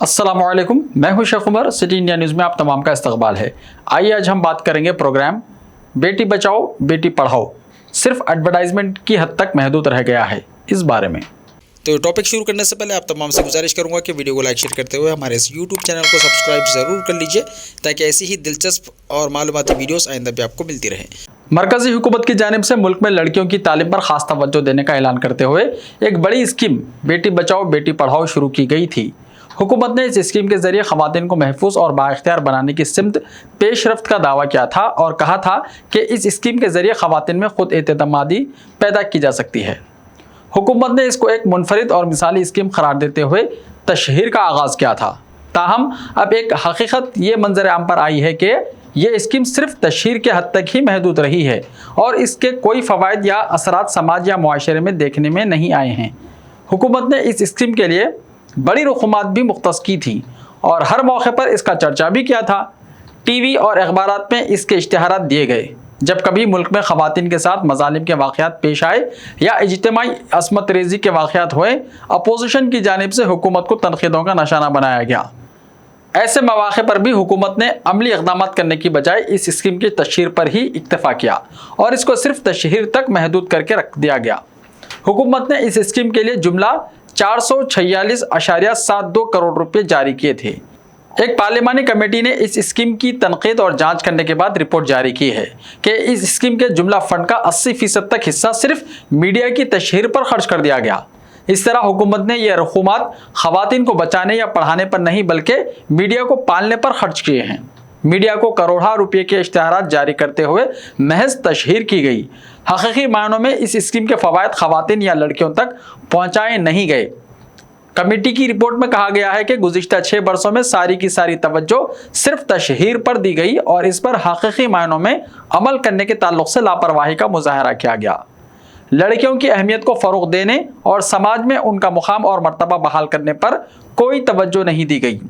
अस्सलामुअलैकुम, मैं हूं Sheikh Umar. City India News में आप तमाम का इस्तकबाल है। आइए आज हम बात करेंगे प्रोग्राम बेटी बचाओ बेटी पढ़ाओ सिर्फ एडवर्टाइजमेंट की हद तक महदूद रह गया है, इस बारे में। तो टॉपिक शुरू करने से पहले आप तमाम से गुजारिश करूंगा कि वीडियो को लाइक शेयर करते हुए हमारे इस यूट्यूब चैनल को सब्सक्राइब ज़रूर कर लीजिए ताकि ऐसी ही दिलचस्प और मालूमाती वीडियोस आइंदा भी आपको मिलती रहे। मरकजी हुकूमत की जानिब से मुल्क में लड़कियों की तालीम पर खास तवज्जो देने का ऐलान करते हुए एक बड़ी स्कीम बेटी बचाओ बेटी पढ़ाओ शुरू की गई थी। हुकूमत ने इस स्कीम के जरिए खवातीन को महफूज और बाइख्तियार बनाने की सिमत पेशरफ्त का दावा किया था और कहा था कि इस स्कीम के जरिए खवातीन में खुद एतमादी पैदा की जा सकती है। हुकूमत ने इसको एक मुनफरिद और मिसाली स्कीम करार देते हुए तशहीर का आगाज़ किया था। ताहम अब एक हकीकत ये मंजर आम पर आई है कि ये स्कीम सिर्फ तशहीर के हद तक ही महदूद रही है और इसके कोई फ़वाइद या असरात समाज या मुआशरे में देखने में नहीं आए हैं। हुकूमत ने इस स्कीम के लिए बड़ी रकूमात भी मुख्तस की थी और हर मौके पर इसका चर्चा भी किया था। टीवी और अखबारात में इसके इश्तिहारात दिए गए। जब कभी मुल्क में खवातीन के साथ मजालिम के वाक़यात पेश आए या इज्तिमाई असमत रेज़ी के वाक़यात हुए, अपोजिशन की जानिब से हुकूमत को तनक़ीदों का निशाना बनाया गया। ऐसे मौक़े पर भी हुकूमत ने अमली इक़दाम करने की बजाय इस स्कीम की तशहीर पर ही इक्तफ़ा किया और इसको सिर्फ तशहीर तक महदूद करके रख दिया गया। हुकूमत ने इस स्कीम के लिए जुमला 446.72 करोड़ रुपए जारी किए थे। एक पार्लिमानी कमेटी ने इस स्कीम की तनकीद और जांच करने के बाद रिपोर्ट जारी की है कि इस स्कीम के जुमला फंड का 80% तक हिस्सा सिर्फ मीडिया की तशहीर पर खर्च कर दिया गया। इस तरह हुकूमत ने यह रकूमात खवातीन को बचाने या पढ़ाने पर नहीं बल्कि मीडिया को पालने पर खर्च किए हैं। मीडिया को करोड़ों रुपये के इश्तिहारात जारी करते हुए महज तशहीर की गई। हकीकी मायनों में इस स्कीम के फ़वाइद खवातीन या लड़कियों तक पहुँचाए नहीं गए। कमेटी की रिपोर्ट में कहा गया है कि गुज़िश्ता 6 वर्षों में सारी की सारी तवज्जो सिर्फ तशहीर पर दी गई और इस पर हकीकी मायनों में अमल करने के ताल्लुक से लापरवाही का मुजाहरा किया गया। लड़कियों की अहमियत को फ़रोग़ देने और समाज में उनका मुकाम और मर्तबा बहाल करने पर कोई तवज्जो नहीं दी गई।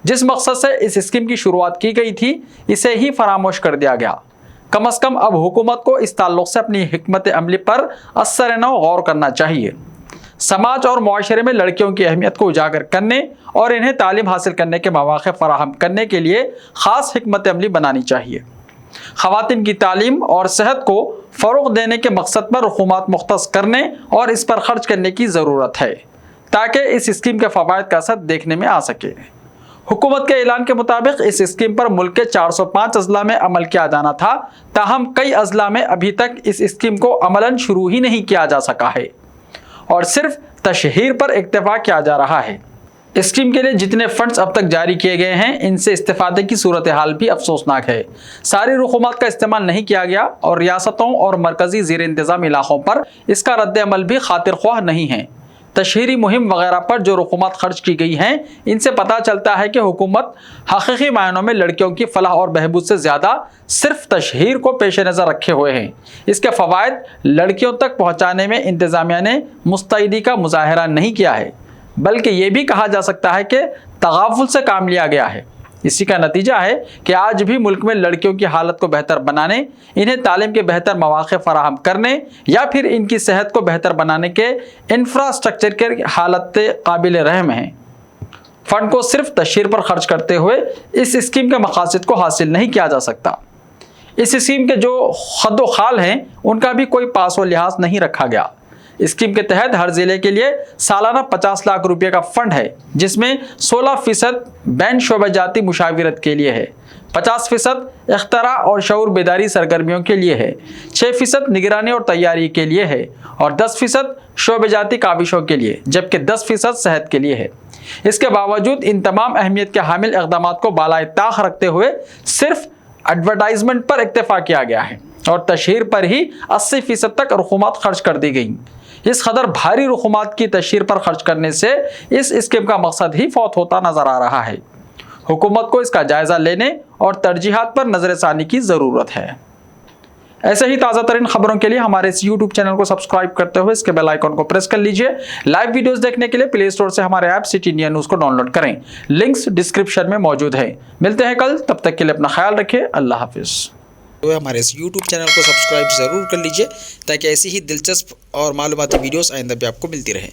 जिस मकसद से इस स्कीम की शुरुआत की गई थी इसे ही फरामोश कर दिया गया। कम अज़ कम अब हुकूमत को इस ताल्लुक से अपनी हिकमत अमली पर असर नौ गौर करना चाहिए। समाज और मुआशरे में लड़कियों की अहमियत को उजागर करने और इन्हें तालीम हासिल करने के मौक़े फराहम करने के लिए ख़ास हिकमत अमली बनानी चाहिए। ख़वातीन की तालीम और सेहत को फ़रोग़ देने के मकसद पर हुकूमत मुख्तस करने और इस पर खर्च करने की ज़रूरत है ताकि इस स्कीम के फ़वाइद का असर देखने में आ सके। हुकूमत के ऐलान के मुताबिक इस स्कीम पर मुल्क के 405 अजला में अमल किया जाना था, ताहम कई अजला में अभी तक इस स्कीम को अमलन शुरू ही नहीं किया जा सका है और सिर्फ तशहीर पर इक्तफा किया जा रहा है। स्कीम के लिए जितने फंड्स अब तक जारी किए गए हैं इनसे इस्तेफादे की सूरत हाल भी अफसोसनाक है। सारी रकूमात का इस्तेमाल नहीं किया गया और रियासतों और मरकजी ज़ेर इंतज़ाम इलाक़ों पर इसका रद्द अमल भी खातिर ख्वाह नहीं है। तशहीरी मुहिम वगैरह पर जो रकूमात खर्च की गई हैं इनसे पता चलता है कि हुकूमत हकीकी मायनों में लड़कियों की फलाह और बहबूद से ज़्यादा सिर्फ तशहीर को पेश नज़र रखे हुए हैं। इसके फ़वाइद लड़कियों तक पहुँचाने में इंतज़ामिया ने मुस्तैदी का मुजाहरा नहीं किया है, बल्कि ये भी कहा जा सकता है कि तगाफुल से काम लिया गया है। इसी का नतीजा है कि आज भी मुल्क में लड़कियों की हालत को बेहतर बनाने, इन्हें तालीम के बेहतर मौक़े फराहम करने या फिर इनकी सेहत को बेहतर बनाने के इंफ्रास्ट्रक्चर के हालत काबिल रहम हैं। फ़ंड को सिर्फ तशहीर पर खर्च करते हुए इस स्कीम के मकासद को हासिल नहीं किया जा सकता। इस स्कीम के जो खद व खाल हैं उनका भी कोई पास व लिहाज नहीं रखा गया। स्कीम के तहत हर ज़िले के लिए सालाना 50 लाख रुपये का फ़ंड है, जिसमें 16% बैन शोबा जाती मुशाविरत के लिए है, 50% इख्तरा और शऊर बेदारी सरगर्मियों के लिए है, 6% निगरानी और तैयारी के लिए है और 10% शोबे जाती काविशों के लिए, जबकि 10% सेहत के लिए है। इसके बावजूद इन तमाम अहमियत के हामिल इक़दामात को बालाए ताख रखते हुए सिर्फ एडवर्टाइजमेंट पर इक्तफा किया गया है और तशहीर पर ही 80% तक रकूमात खर्च कर दी गई। इस कदर भारी रकूमात की तशहीर पर खर्च करने से इस स्कीम का मकसद ही फौत होता नजर आ रहा है। हुकूमत को इसका जायज़ा लेने और तरजीहात पर नज़रसानी की ज़रूरत है। ऐसे ही ताज़ा तरीन खबरों के लिए हमारे इस यूट्यूब चैनल को सब्सक्राइब करते हुए इसके बेल आइकन को प्रेस कर लीजिए। लाइव वीडियोस देखने के लिए प्ले स्टोर से हमारे ऐप सिटी इंडिया न्यूज़ को डाउनलोड करें, लिंक्स डिस्क्रिप्शन में मौजूद है। मिलते हैं कल, तब तक के लिए अपना ख्याल रखें। अल्लाह हाफिज़। तो हमारे इस YouTube चैनल को सब्सक्राइब ज़रूर कर लीजिए ताकि ऐसी ही दिलचस्प और मालूमाती वीडियोस आइंदा भी आपको मिलती रहे।